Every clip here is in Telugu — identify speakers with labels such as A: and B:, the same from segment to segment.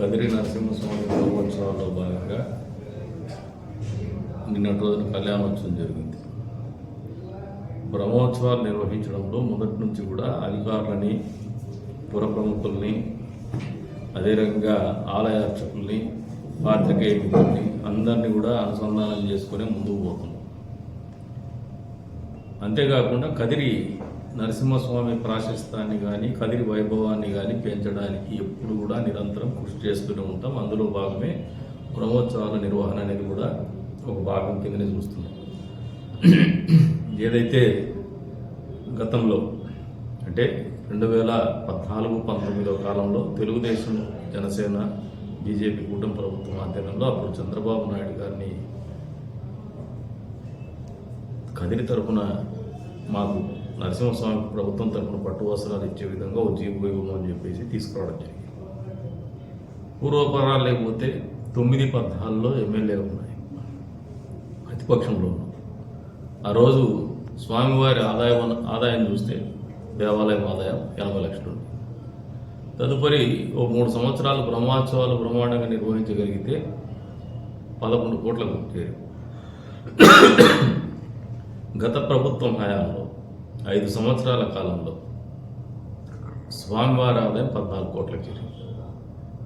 A: కదిరి నరసింహస్వామి బ్రహ్మోత్సవాల్లో భాగంగా నిన్నటి రోజున కళ్యాణోత్సవం జరిగింది. బ్రహ్మోత్సవాలు నిర్వహించడంలో మొదటి నుంచి కూడా అధికారులని, పుర ప్రముఖుల్ని, అదే రకంగా ఆలయ అర్చకుల్ని, పాత్రికేయ మిత్రుల్ని అందరినీ కూడా అనుసంధానం చేసుకునే ముందుకు పోతున్నాం. అంతేకాకుండా కదిరి నరసింహస్వామి ప్రాశస్తాన్ని కానీ, కదిరి వైభవాన్ని కానీ పెంచడానికి ఎప్పుడు కూడా నిరంతరం కృషి చేస్తూనే ఉంటాం. అందులో భాగమే బ్రహ్మోత్సవాల నిర్వహణ అనేది కూడా ఒక భాగం కిందనే చూస్తున్నాం. ఏదైతే గతంలో అంటే 2014-19 కాలంలో తెలుగుదేశం, జనసేన, బీజేపీ కూటమి ప్రభుత్వం ఆధ్వర్యంలో అప్పుడు చంద్రబాబు నాయుడు గారిని కదిరి తరఫున మాకు నరసింహస్వామి ప్రభుత్వం తరఫున పట్టు వస్త్రాలు ఇచ్చే విధంగా ఒక జీవో ఇవ్వమని చెప్పేసి తీసుకురావడం జరిగింది. పూర్వపరాలు లేకపోతే 9-14లో ఎమ్మెల్యే ఉన్నాయి, ప్రతిపక్షంలో ఉన్నాం. ఆ రోజు స్వామివారి ఆదాయం చూస్తే దేవాలయం ఆదాయం 80 లక్షలు. తదుపరి ఓ 3 సంవత్సరాలు బ్రహ్మోత్సవాలు బ్రహ్మాండంగా నిర్వహించగలిగితే 11 కోట్లకు చేరి గత ప్రభుత్వం హయాంలో 5 సంవత్సరాల కాలంలో స్వామివారి ఆదాయం 14 కోట్లకు చేరింది.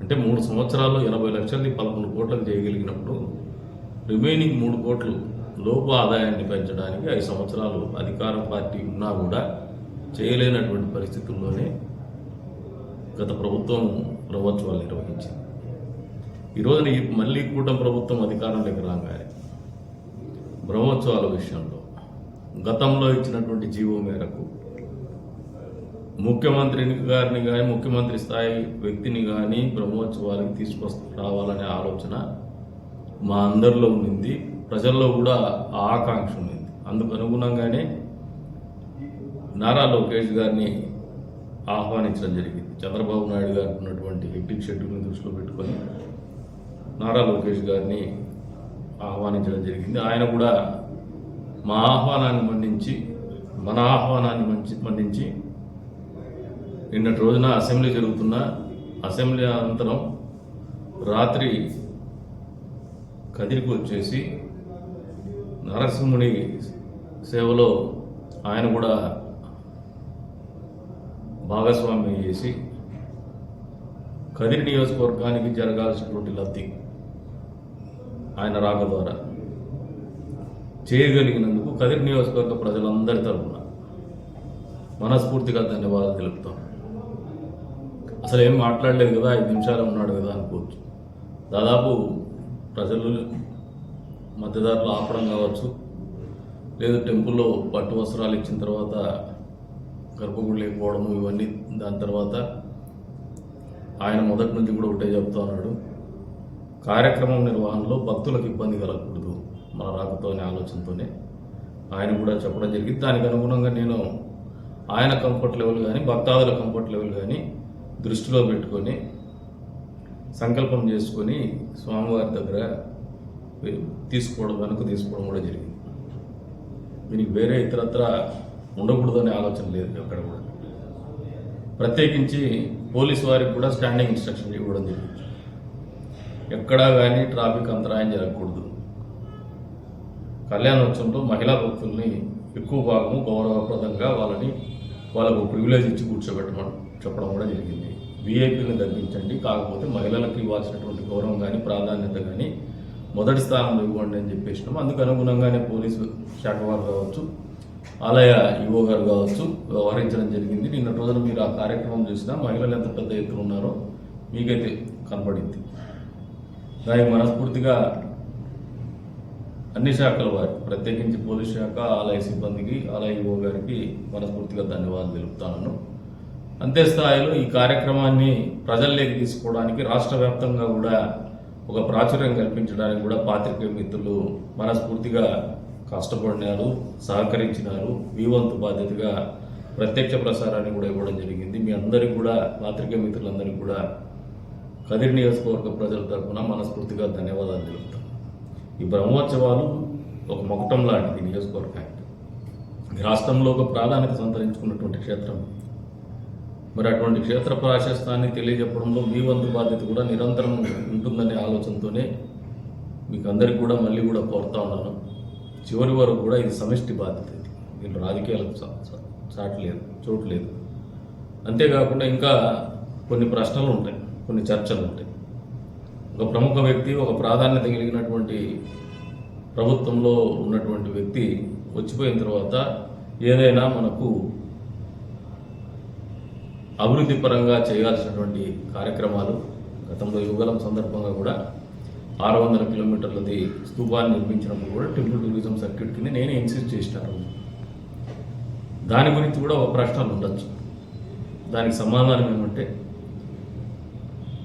A: అంటే 3 సంవత్సరాల్లో 80 లక్షలది 11 కోట్లకు చేయగలిగినప్పుడు రిమైనింగ్ 3 కోట్లు లోపు ఆదాయాన్ని పెంచడానికి 5 సంవత్సరాలు అధికార పార్టీ ఉన్నా కూడా చేయలేనటువంటి పరిస్థితుల్లోనే గత ప్రభుత్వం బ్రహ్మోత్సవాలు నిర్వహించింది. ఈరోజున మళ్ళీ కూటమి ప్రభుత్వం అధికారంలోకి రాగానే బ్రహ్మోత్సవాల విషయంలో గతంలో ఇచ్చినటువంటి జీవో మేరకు ముఖ్యమంత్రి గారిని కానీ, ముఖ్యమంత్రి స్థాయి వ్యక్తిని కానీ బ్రహ్మోత్సవాలకు తీసుకొరావాలనే ఆలోచన మా అందరిలో ఉంది, ప్రజల్లో కూడా ఆ ఆకాంక్ష ఉంది. అందుకు అనుగుణంగానే నారా లోకేష్ గారిని ఆహ్వానించడం జరిగింది. చంద్రబాబు నాయుడు గారు ఉన్నటువంటి హెక్టిక్ షెడ్యూల్ని దృష్టిలో పెట్టుకొని నారా లోకేష్ గారిని ఆహ్వానించడం జరిగింది. ఆయన కూడా మన ఆహ్వానాన్ని మన్నించి నిన్నటి రోజున అసెంబ్లీ జరుగుతున్న అసెంబ్లీ అనంతరం రాత్రి కదిరికి వచ్చేసి నరసింహుని సేవలో ఆయన కూడా భాగస్వామ్యం చేసి కదిరి నియోజకవర్గానికి జరగాల్సినటువంటి లబ్ధి ఆయన రాక ద్వారా చేయగలిగినందుకు కదిరి నియోజకవర్గ ప్రజలందరి తరఫున మనస్ఫూర్తిగా ధన్యవాదాలు తెలుపుతాం. అసలు ఏం మాట్లాడలేదు కదా, 5 నిమిషాలు ఉన్నాడు కదా అనుకోవచ్చు. దాదాపు ప్రజలు మధ్యదారులు ఆపడం కావచ్చు, లేదు టెంపుల్లో పట్టు వస్త్రాలు ఇచ్చిన తర్వాత గర్భగుడి లేకపోవడము, ఇవన్నీ దాని తర్వాత ఆయన మొదటి నుంచి కూడా ఒకటే చెప్తా ఉన్నాడు, కార్యక్రమం నిర్వహణలో భక్తులకు ఇబ్బంది కలగకూడదు మన రాకతో అనే ఆలోచనతోనే ఆయన కూడా చెప్పడం జరిగింది. దానికి అనుగుణంగా నేను ఆయన కంఫర్ట్ లెవెల్ కానీ, భక్తాదుల కంఫర్ట్ లెవెల్ కానీ దృష్టిలో పెట్టుకొని సంకల్పం చేసుకొని స్వామివారి దగ్గర వెనక్కి తీసుకోవడం కూడా జరిగింది. దీనికి వేరే ఇతరత్ర ఉండకూడదు అనే ఆలోచన లేదు ఎక్కడ కూడా. ప్రత్యేకించి పోలీసు వారికి కూడా స్టాండింగ్ ఇన్స్ట్రక్షన్ ఇవ్వడం జరిగింది. ఎక్కడా కానీ ట్రాఫిక్ అంతరాయం జరగకూడదు. కళ్యాణోత్సవంలో మహిళా భక్తుల్ని ఎక్కువ భాగము గౌరవప్రదంగా వాళ్ళకు ప్రివిలేజ్ ఇచ్చి కూర్చోబెట్టమని చెప్పడం కూడా జరిగింది. వీఐపీలను తగ్గించండి, కాకపోతే మహిళలకు ఇవ్వాల్సినటువంటి గౌరవం కానీ, ప్రాధాన్యత కానీ మొదటి స్థానంలో ఇవ్వండి అని చెప్పేసినాము. అందుకు అనుగుణంగానే పోలీసు శాఖ వారు కావచ్చు, ఆలయ ఈవో గారు కావచ్చు వ్యవహరించడం జరిగింది. నిన్న రోజున మీరు ఆ కార్యక్రమం చూసినా మహిళలు ఎంత పెద్ద ఎత్తున ఉన్నారో మీకైతే కనపడింది. దానికి మనస్ఫూర్తిగా అన్ని శాఖల వారికి, ప్రత్యేకించి పోలీస్ శాఖ, ఆలయ సిబ్బందికి, ఆలయ ఈవో గారికి మనస్ఫూర్తిగా ధన్యవాదాలు తెలుపుతాను. అంతే స్థాయిలో ఈ కార్యక్రమాన్ని ప్రజల్లోకి తీసుకోవడానికి రాష్ట్ర వ్యాప్తంగా కూడా ఒక ప్రాచుర్యం కల్పించడానికి కూడా పాత్రికేయ మిత్రులు మనస్ఫూర్తిగా కష్టపడినారు, సహకరించినారు. మీ వంతు బాధ్యతగా ప్రత్యక్ష ప్రసారాన్ని కూడా ఇవ్వడం జరిగింది. మీ అందరికీ కూడా, పాత్రికేయ మిత్రులందరికీ కూడా కదిరి నియోజకవర్గ ప్రజల తరఫున మనస్ఫూర్తిగా ధన్యవాదాలు తెలుపుతాం. ఈ బ్రహ్మోత్సవాలు ఒక మొకటం లాంటిది నియోజకవర్గానికి. రాష్ట్రంలో ఒక ప్రాధాన్యత సంతరించుకున్నటువంటి క్షేత్రం. మరి అటువంటి క్షేత్ర ప్రాశస్తాన్ని తెలియజెప్పడంలో మీ వంతు బాధ్యత కూడా నిరంతరం ఉంటుందనే ఆలోచనతోనే మీకు అందరికీ కూడా మళ్ళీ కూడా కోరుతా ఉన్నాను. చివరి వరకు కూడా ఇది సమిష్టి బాధ్యత. ఇది దీంట్లో రాజకీయాలకు చోటు లేదు. అంతేకాకుండా ఇంకా కొన్ని ప్రశ్నలు ఉంటాయి, కొన్ని చర్చలు ఉంటాయి. ఒక ప్రముఖ వ్యక్తి, ఒక ప్రాధాన్యత కలిగినటువంటి ప్రభుత్వంలో ఉన్నటువంటి వ్యక్తి వచ్చిపోయిన తర్వాత ఏదైనా మనకు అభివృద్ధి పరంగా చేయాల్సినటువంటి కార్యక్రమాలు, గతంలో యువగలం సందర్భంగా కూడా 600 కిలోమీటర్లది స్తూపాన్ని నిర్మించినప్పుడు కూడా టెంపుల్ టూరిజం సర్క్యూట్ కింద నేనే ఇన్సిస్ట్ చేసినాను. దాని గురించి కూడా ఒక ప్రశ్నలు ఉండొచ్చు. దానికి సమాధానం ఏమంటే,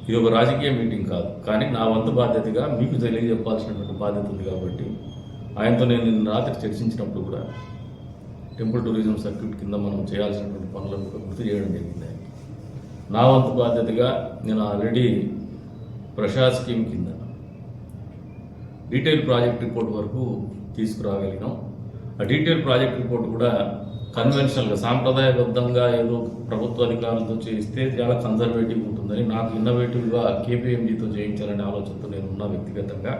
A: ఇది ఒక రాజకీయ మీటింగ్ కాదు, కానీ నా వంతు బాధ్యతగా మీకు తెలియజెప్పాల్సినటువంటి బాధ్యత ఉంది. కాబట్టి ఆయనతో నేను నిన్న రాత్రి చర్చించినప్పుడు కూడా టెంపుల్ టూరిజం సర్క్యూట్ కింద మనం చేయాల్సినటువంటి పనులను గుర్తు చేయడం జరిగింది. నా వంతు బాధ్యతగా నేను ఆల్రెడీ ప్రసాద్ స్కీమ్ కింద డీటెయిల్ ప్రాజెక్ట్ రిపోర్ట్ వరకు తీసుకురాగలిగినాం. ఆ డీటెయిల్ ప్రాజెక్ట్ రిపోర్ట్ కూడా కన్వెన్షనల్గా, సాంప్రదాయబద్ధంగా ఏదో ప్రభుత్వ అధికారులతో చేయిస్తే చాలా కన్జర్వేటివ్ ఉంటుందని, నాకు ఇన్నోవేటివ్గా కేపీఎంజీతో చేయించాలనే ఆలోచనతో నేను ఉన్న వ్యక్తిగతంగా.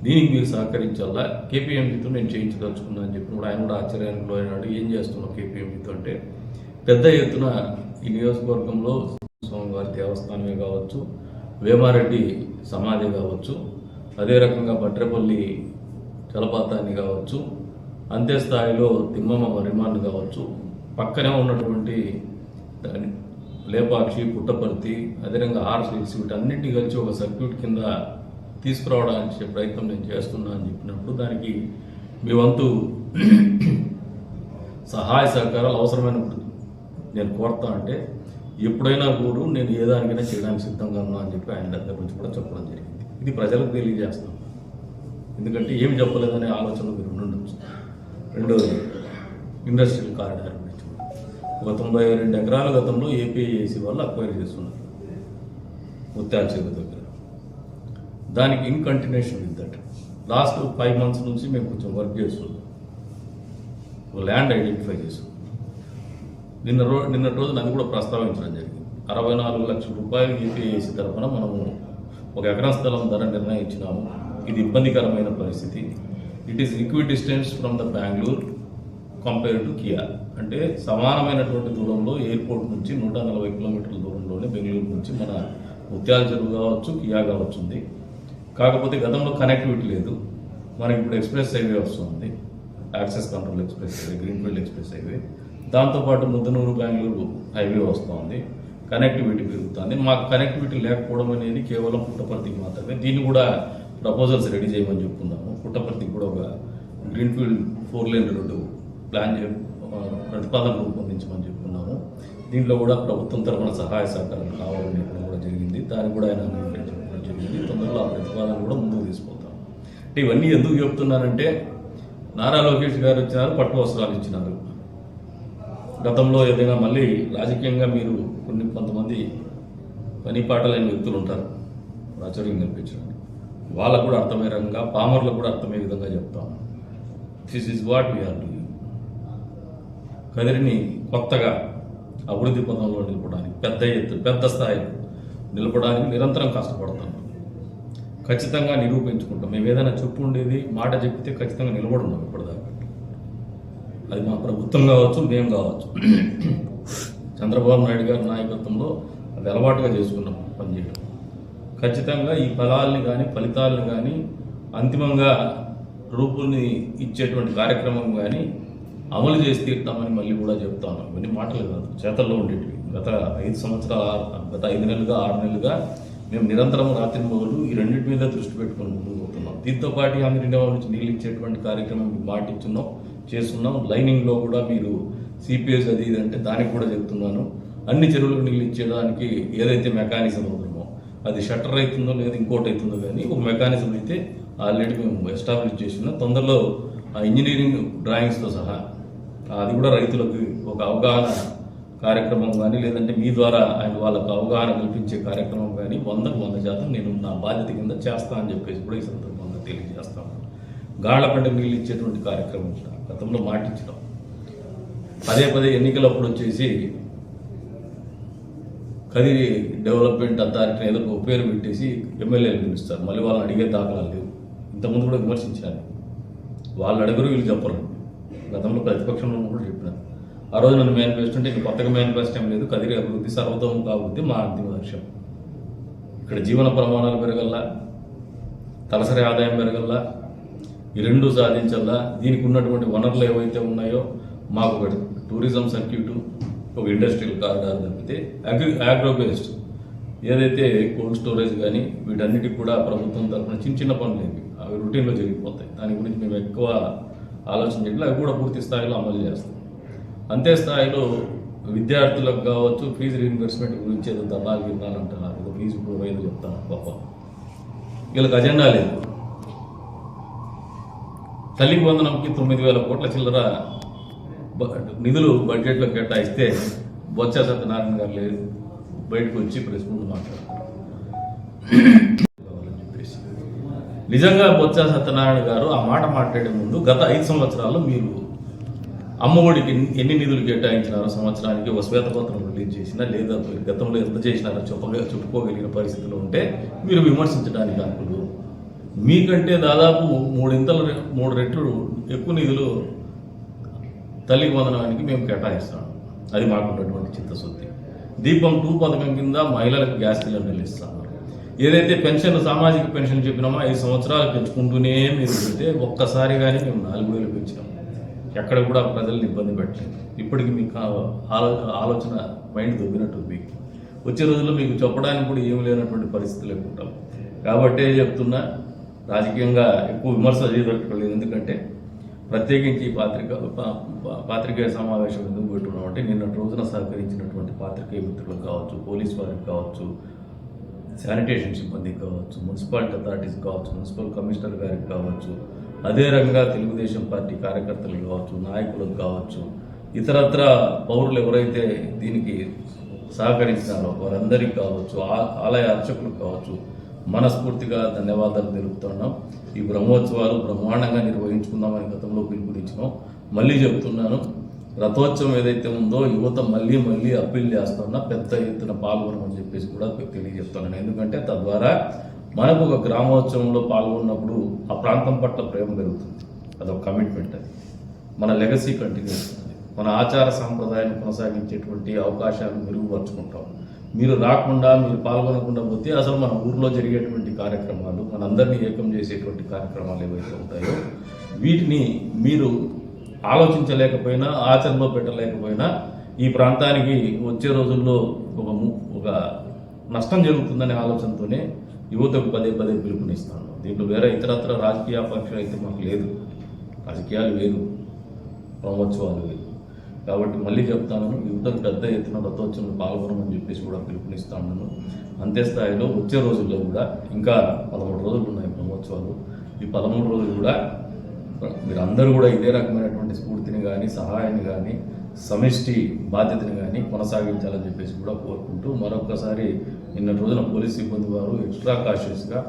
A: దీనికి మీరు సహకరించాలా, కేపీఎంజీతో నేను చేయించదలుచుకున్నా అని చెప్పినప్పుడు ఆయన కూడా ఆశ్చర్యానికి లోనైనాడు. ఏం చేస్తున్నావు కేపీఎంజీతో అంటే, పెద్ద ఎత్తున ఈ నియోజకవర్గంలో స్వామివారి దేవస్థానమే కావచ్చు, వేమారెడ్డి సమాధి కావచ్చు, అదే రకంగా భద్రపల్లి జలపాతాన్ని కావచ్చు, అంతే స్థాయిలో తిమ్మమ్మ మరిమాన్ని కావచ్చు, పక్కనే ఉన్నటువంటి లేపాక్షి, పుట్టపర్తి, అదేవిధంగా ఆర్సిల్స్, వీటన్నిటిని కలిసి ఒక సర్క్యూట్ కింద తీసుకురావడానికి ప్రయత్నం నేను చేస్తున్నా అని చెప్పినప్పుడు దానికి మీ వంతు సహాయ సహకారాలు అవసరమైనప్పుడు నేను కోరుతా అంటే, ఎప్పుడైనా కూడా నేను ఏ దానికైనా చేయడానికి సిద్ధంగా ఉన్నా అని చెప్పి ఆయన దగ్గర నుంచి కూడా చెప్పడం జరిగింది. ఇది ప్రజలకు తెలియజేస్తాం, ఎందుకంటే ఏమి చెప్పలేదనే ఆలోచనలు మీరు ఉండొచ్చు. రెండోది ఇండస్ట్రియల్ కారిడార్ గురించి ఒక 92 ఎకరాల గతంలో ఏపీఐసి వాళ్ళు అక్వైర్ చేస్తున్నారు ముత్యాల చెరువు దగ్గర. దానికి in continuation with that last 5 months నుంచి మేము కొంచెం వర్క్ చేస్తున్నాం, ల్యాండ్ ఐడెంటిఫై చేస్తున్నాం. నిన్నటి రోజున అది కూడా ప్రస్తావించడం జరిగింది. 64 లక్షల రూపాయలు ఏపీఐసి తరఫున మనము 1 ఎకరం స్థలం ధర నిర్ణయించినాము. ఇది ఇబ్బందికరమైన పరిస్థితి. It is equi distance from the Bengaluru compare to Kia. అంటే సమానమైనటువంటి దూరంలో ఎయిర్పోర్ట్ నుంచి 140 కిలోమీటర్ల దూరంలోనే బెంగళూరు నుంచి మన ముత్యాల చెరువు కావచ్చు, కియా కావచ్చు ఉంది. కాకపోతే గతంలో కనెక్టివిటీ లేదు. మనకి ఇప్పుడు ఎక్స్ప్రెస్ హైవే వస్తుంది, access control express highway, greenfield express highway, దాంతోపాటు ముద్దనూరు బెంగళూరు హైవే వస్తుంది, కనెక్టివిటీ పెరుగుతుంది. మాకు కనెక్టివిటీ లేకపోవడం అనేది కేవలం పుట్టపర్తికి మాత్రమే. దీన్ని కూడా ప్రపోజల్స్ రెడీ చేయమని చెప్పుకున్నాము. పుట్టపర్తికి కూడా ఒక గ్రీన్ఫీల్డ్ 4 lane రోడ్డు ప్లాన్ ప్రతిపాదన రూపొందించమని చెప్పుకున్నాము. దీంట్లో కూడా ప్రభుత్వం తరఫున సహాయ సహకారం కావాలని చెప్పడం కూడా జరిగింది. దాన్ని కూడా ఆయన చెప్పడం జరిగింది. తొందరలో ఆ ప్రతిపాదన కూడా ముందుకు తీసుకుపోతాం. అంటే ఇవన్నీ ఎందుకు చెప్తున్నానంటే, నారా లోకేష్ గారు వచ్చినారు, పట్టు వస్త్రాలు ఇచ్చినారు. గతంలో ఏదైనా మళ్ళీ రాజకీయంగా మీరు కొంతమంది పని పాటలైన వ్యక్తులు ఉంటారు, ప్రాచుర్యం కల్పించడానికి, వాళ్ళకు కూడా అర్థమయ్యే రకంగా, పామర్లకు కూడా అర్థమయ్యే విధంగా చెప్తాము. This is what we are doing. కదిరిని కొత్తగా అభివృద్ధి పథంలో నిలపడానికి, పెద్ద స్థాయిలో నిలపడానికి నిరంతరం కష్టపడతాం. ఖచ్చితంగా నిరూపించుకుంటాం. మేము ఏదైనా చెప్పు ఉండేది, మాట చెప్తే ఖచ్చితంగా నిలబడున్నాం ఇప్పటిదాకా. అది మా ప్రభుత్వం కావచ్చు, మేము కావచ్చు. చంద్రబాబు నాయుడు గారి నాయకత్వంలో అది అలవాటుగా చేసుకున్నాం పనిచేయడం. ఖచ్చితంగా ఈ ఫలితాలను కానీ అంతిమంగా రూపుల్ని ఇచ్చేటువంటి కార్యక్రమం కానీ అమలు చేసి తీరుతామని మళ్ళీ కూడా చెప్తాను. ఇవన్నీ మాటలు కాదు, చేతల్లో ఉండేటివి. గత 5 నెలలుగా 6 నెలలుగా మేము నిరంతరం రాత్రింబవళ్ళు ఈ రెండింటి మీద దృష్టి పెట్టుకొని ముందుకు పోతున్నాం. దీంతో పాటు అందరినీ నుంచి నీళ్ళు ఇచ్చేటువంటి కార్యక్రమం మాటిచ్చున్నాం, చేస్తున్నాం. లైనింగ్లో కూడా మీరు సిపిఎస్ అది ఇది అంటే దానికి కూడా చెప్తున్నాను. అన్ని చెరువులకు నీళ్ళు ఇచ్చేదానికి ఏదైతే మెకానిజం అవుతుందో, అది షట్టర్ అవుతుందో లేదా ఇంకోటి అవుతుందో, కానీ ఒక మెకానిజం అయితే ఆల్రెడీ మేము ఎస్టాబ్లిష్ చేసిన. తొందరలో ఆ ఇంజనీరింగ్ డ్రాయింగ్స్తో సహా అది కూడా రైతులకు ఒక అవగాహన కార్యక్రమం కానీ, లేదంటే మీ ద్వారా ఆయన వాళ్ళకు అవగాహన కల్పించే కార్యక్రమం కానీ 100% నేను నా బాధ్యత కింద చేస్తా అని చెప్పేసి కూడా ఈ సందర్భంగా తెలియజేస్తాను. గాళ్లపంట నీళ్ళు ఇచ్చేటువంటి కార్యక్రమం గతంలో మాటించడం, పదే ఎన్నికలప్పుడు వచ్చేసి కదిరి డెవలప్మెంట్ అథారిటీని ఏదో ఒక పేరు పెట్టేసి ఎమ్మెల్యేలు పిలుస్తారు. మళ్ళీ వాళ్ళని అడిగే దాఖలాలు లేవు. ఇంతకుముందు కూడా విమర్శించాను. వాళ్ళు అడుగురు, వీళ్ళు చెప్పరు. గతంలో ప్రతిపక్షంలో కూడా చెప్పినారు. ఆ రోజు నన్ను మేనిఫెస్టో అంటే ఇంక కొత్తగా మేనిఫెస్టో ఏం లేదు, కదిరి అభివృద్ధి సర్వతోముఖ అభివృద్ధి మా అంతిమ లక్ష్యం. ఇక్కడ జీవన ప్రమాణాలు పెరగల్లా, తలసరి ఆదాయం పెరగల్లా, ఈ రెండు సాధించల్లా. దీనికి ఉన్నటువంటి వనరులు ఏవైతే ఉన్నాయో మాకు ఒకటి టూరిజం సర్క్యూటు, ఒక ఇండస్ట్రియల్ కారిడార్ తప్పితే అగ్రో బేస్డ్ ఏదైతే కోల్డ్ స్టోరేజ్ కానీ వీటన్నిటికి కూడా ప్రభుత్వం తరఫున చిన్న చిన్న పనులు ఏవి అవి రొటీన్లో జరిగిపోతాయి. దాని గురించి మేము ఎక్కువ ఆలోచన చేయడం, అవి కూడా పూర్తి స్థాయిలో అమలు చేస్తాం. అంతే స్థాయిలో విద్యార్థులకు కావచ్చు ఫీజు రీఇంబర్స్మెంట్ గురించి ఏదో దళాలు గిన్నాలంటారు, ఏదో ఫీజు ఇప్పుడు ఏదో చెప్తాను పాప. వీళ్ళకి అజెండా లేదు. తల్లికి వందనంకి 9,000 కోట్ల చిల్లర నిధులు బడ్జెట్లో కేటాయిస్తే బొత్స సత్యనారాయణ గారు లేదు, బయటకు వచ్చి ప్రెస్ ముందు మాట్లాడతారు. నిజంగా బొత్స సత్యనారాయణ గారు ఆ మాట మాట్లాడే ముందు గత 5 సంవత్సరాల్లో మీరు అమ్మఒడికి ఎన్ని నిధులు కేటాయించినారో సంవత్సరానికి ఒక శ్వేతపత్రం రిలీజ్ చేసినా లేదా గతంలో ఎంత చేసినారో చెప్పుకోగలిగిన పరిస్థితులు ఉంటే మీరు విమర్శించడానికి అనుకులు. మీకంటే దాదాపు 3 రెట్లు ఎక్కువ నిధులు తల్లికి వందనానికి మేము కేటాయిస్తాం. అది మాకున్నటువంటి చిత్తశుద్ధి. దీపం 2 పథకం కింద మహిళలకు గ్యాస్ సిలిండర్లు ఇస్తాము. ఏదైతే పెన్షన్ సామాజిక పెన్షన్ చెప్పినామో 5 సంవత్సరాలు పెంచుకుంటూనే మీరు పెడితే ఒక్కసారిగానే మేము 4,000 పెంచినాం. ఎక్కడ కూడా ప్రజల్ని ఇబ్బంది పెట్టలేదు. ఇప్పటికి మీకు ఆలోచన మైండ్ దొబ్బినట్టు మీకు వచ్చే రోజుల్లో మీకు చెప్పడానికి కూడా ఏమి లేనటువంటి పరిస్థితులు ఎక్కుంటాం. కాబట్టే చెప్తున్నా, రాజకీయంగా ఎక్కువ విమర్శ చేయదట్టుకోలేదు. ఎందుకంటే ప్రత్యేకించి పాత్రికేయ సమావేశం ఎందుకు పెట్టుకున్నామంటే నిన్నటి రోజున సహకరించినటువంటి పాత్రికేయ మిత్రులకు కావచ్చు, పోలీస్ వారికి కావచ్చు, శానిటేషన్ సిబ్బందికి కావచ్చు, మున్సిపాలిటీ అథారిటీస్ కావచ్చు, మున్సిపల్ కమిషనర్ గారికి కావచ్చు, అదే రకంగా తెలుగుదేశం పార్టీ కార్యకర్తలు కావచ్చు, నాయకులకు కావచ్చు, ఇతరత్ర పౌరులు ఎవరైతే దీనికి సహకరించినారో వారందరికీ కావచ్చు, ఆలయ అర్చకులకు కావచ్చు మనస్ఫూర్తిగా ధన్యవాదాలు తెలుపుతున్నాం. ఈ బ్రహ్మోత్సవాలు బ్రహ్మాండంగా నిర్వహించుకుందామని గతంలో పిలుపునిచ్చినాం. మళ్ళీ చెప్తున్నాను, రథోత్సవం ఏదైతే ఉందో యువత మళ్ళీ అప్పీల్ చేస్తున్నా పెద్ద ఎత్తున పాల్గొనమని చెప్పేసి కూడా తెలియజేస్తున్నాను. ఎందుకంటే తద్వారా మనకు ఒక గ్రామోత్సవంలో పాల్గొన్నప్పుడు ఆ ప్రాంతం పట్ల ప్రేమ పెరుగుతుంది. అదొక కమిట్మెంట్. అది మన లెగసీ కంటిన్యూ అవుతుంది. మన ఆచార సాంప్రదాయాన్ని కొనసాగించేటువంటి అవకాశాలను మెరుగుపరుచుకుంటాం. మీరు రాకుండా, మీరు పాల్గొనకుండా పోతే అసలు మన ఊర్లో జరిగేటువంటి కార్యక్రమాలు, మనందరినీ ఏకం చేసేటువంటి కార్యక్రమాలు ఏవైతే ఉంటాయో వీటిని మీరు ఆలోచించలేకపోయినా, ఆచరణలో పెట్టలేకపోయినా ఈ ప్రాంతానికి వచ్చే రోజుల్లో ఒక నష్టం జరుగుతుందనే ఆలోచనతోనే యువతకు పదే పిలుపునిస్తాను. దీంట్లో వేరే ఇతరత్ర రాజకీయ పక్షాలు అయితే మాకు లేదు. రాజకీయాలు వేరు, బ్రహ్మోత్సవాలు వేరు. కాబట్టి మళ్ళీ చెప్తాను, యువతకు పెద్ద ఎత్తున రథోత్సవంలో పాల్గొనమని చెప్పేసి కూడా పిలుపునిస్తాను. అంతే స్థాయిలో వచ్చే రోజుల్లో కూడా ఇంకా 13 రోజులు ఉన్నాయి బ్రహ్మోత్సవాలు. ఈ 13 రోజులు కూడా మీరందరూ కూడా ఇదే రకమైనటువంటి స్ఫూర్తిని కానీ, సహాయాన్ని కానీ, సమిష్టి బాధ్యతని కానీ కొనసాగించాలని చెప్పేసి కూడా కోరుకుంటూ, మరొకసారి నిన్నటి రోజున పోలీస్ సిబ్బంది వారు ఎక్స్ట్రా కాషియస్గా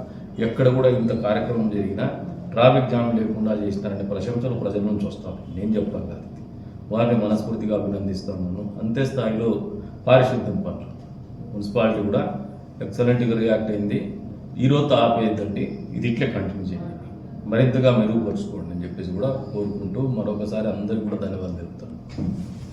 A: ఎక్కడ కూడా ఇంత కార్యక్రమం జరిగినా ట్రాఫిక్ జామ్ లేకుండా చేస్తారనే ప్రశంసలు ప్రజల నుంచి వస్తాను. నేను చెప్పాను కదా, వారిని మనస్ఫూర్తిగా అభినందిస్తున్నాను. అంతే స్థాయిలో పారిశుద్ధ్యం పట్ల మున్సిపాలిటీ కూడా ఎక్సలెంట్గా రియాక్ట్ అయింది. ఈరోజు ఆపేద్దండి, ఇది ఇట్లే కంటిన్యూ చేయండి, మరింతగా మెరుగుపరుచుకోండి అని చెప్పేసి కూడా కోరుకుంటూ మరొకసారి అందరికీ కూడా ధన్యవాదాలు తెలుపుతాను.